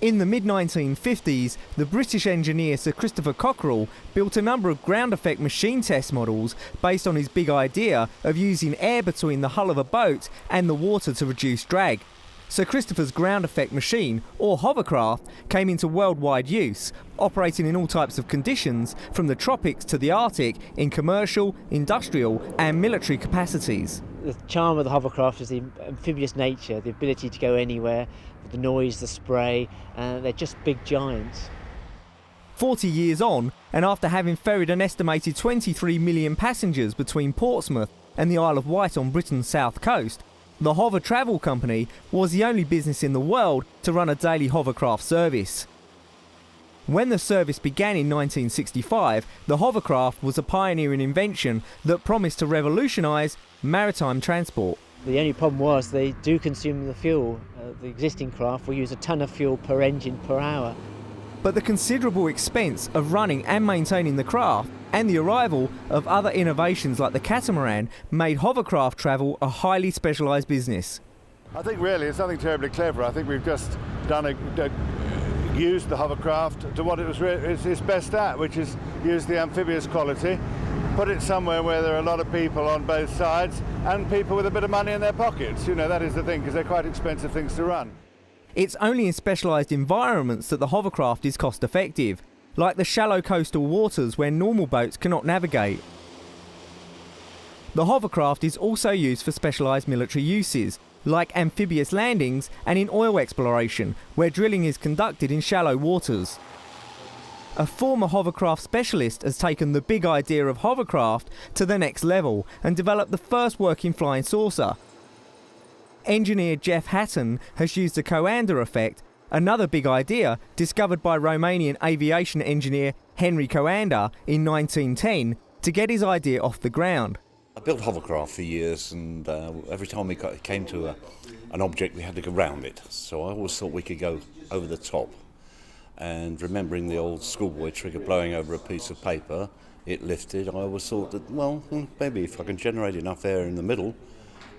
In the mid-1950s, the British engineer Sir Christopher Cockerell built a number of ground effect machine test models based on his big idea of using air between the hull of a boat and the water to reduce drag. Sir Christopher's ground effect machine, or hovercraft, came into worldwide use, operating in all types of conditions, from the tropics to the Arctic, in commercial, industrial and military capacities. The charm of the hovercraft is the amphibious nature, the ability to go anywhere, the noise, the spray, they're just big giants. 40 years on, and after having ferried an estimated 23 million passengers between Portsmouth and the Isle of Wight on Britain's south coast, the Hover Travel Company was the only business in the world to run a daily hovercraft service. When the service began in 1965, the hovercraft was a pioneering invention that promised to revolutionise maritime transport. The only problem was they do consume the fuel. The existing craft will use a tonne of fuel per engine per hour. But the considerable expense of running and maintaining the craft and the arrival of other innovations like the catamaran made hovercraft travel a highly specialised business. I think really it's nothing terribly clever. I think we've just used the hovercraft to what it was its best at, which is use the amphibious quality, put it somewhere where there are a lot of people on both sides and people with a bit of money in their pockets. You know, that is the thing, because they're quite expensive things to run. It's only in specialised environments that the hovercraft is cost effective, like the shallow coastal waters where normal boats cannot navigate. The hovercraft is also used for specialised military uses, like amphibious landings and in oil exploration, where drilling is conducted in shallow waters. A former hovercraft specialist has taken the big idea of hovercraft to the next level and developed the first working flying saucer. Engineer Jeff Hatton has used the Coanda effect, another big idea discovered by Romanian aviation engineer Henry Coanda in 1910, to get his idea off the ground. I built hovercraft for years, and every time we came to an object we had to go round it, so I always thought we could go over the top. And remembering the old schoolboy trick of blowing over a piece of paper, it lifted. I always thought that, well, maybe if I can generate enough air in the middle,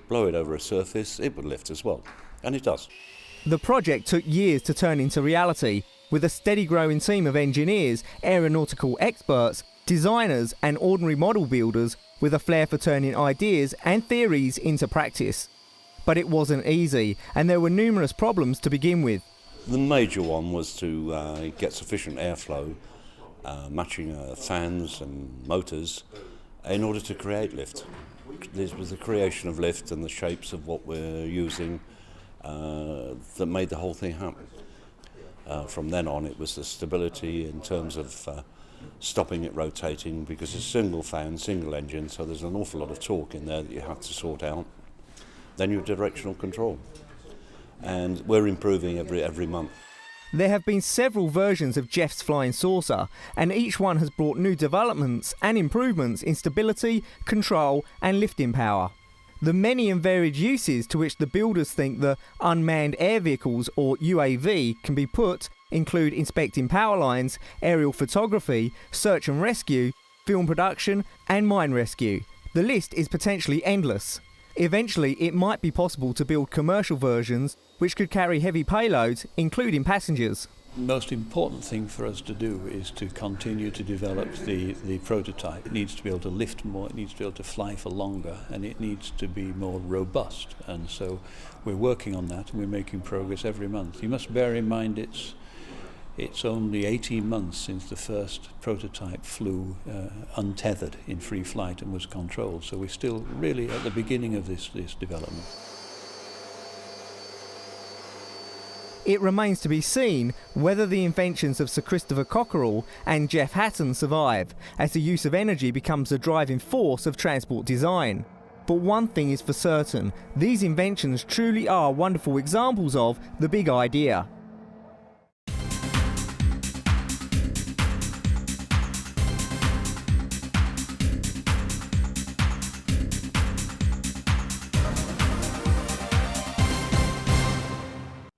blow it over a surface, it would lift as well. And it does. The project took years to turn into reality, with a steady growing team of engineers, aeronautical experts, designers and ordinary model builders with a flair for turning ideas and theories into practice. But it wasn't easy, and there were numerous problems to begin with. The major one was to get sufficient airflow, matching fans and motors, in order to create lift. This was the creation of lift and the shapes of what we're using that made the whole thing happen. From then on, it was the stability in terms of stopping it rotating, because it's single fan, single engine, so there's an awful lot of torque in there that you have to sort out. Then your directional control. And we're improving every month. There have been several versions of Jeff's flying saucer, and each one has brought new developments and improvements in stability, control and lifting power. The many and varied uses to which the builders think the unmanned air vehicles, or UAV, can be put include inspecting power lines, aerial photography, search and rescue, film production and mine rescue. The list is potentially endless. Eventually, it might be possible to build commercial versions which could carry heavy payloads, including passengers. The most important thing for us to do is to continue to develop the prototype. It needs to be able to lift more, it needs to be able to fly for longer, and it needs to be more robust. And so we're working on that, and we're making progress every month. You must bear in mind it's only 18 months since the first prototype flew untethered in free flight and was controlled. So we're still really at the beginning of this development. It remains to be seen whether the inventions of Sir Christopher Cockerell and Jeff Hatton survive, as the use of energy becomes the driving force of transport design. But one thing is for certain, these inventions truly are wonderful examples of the big idea.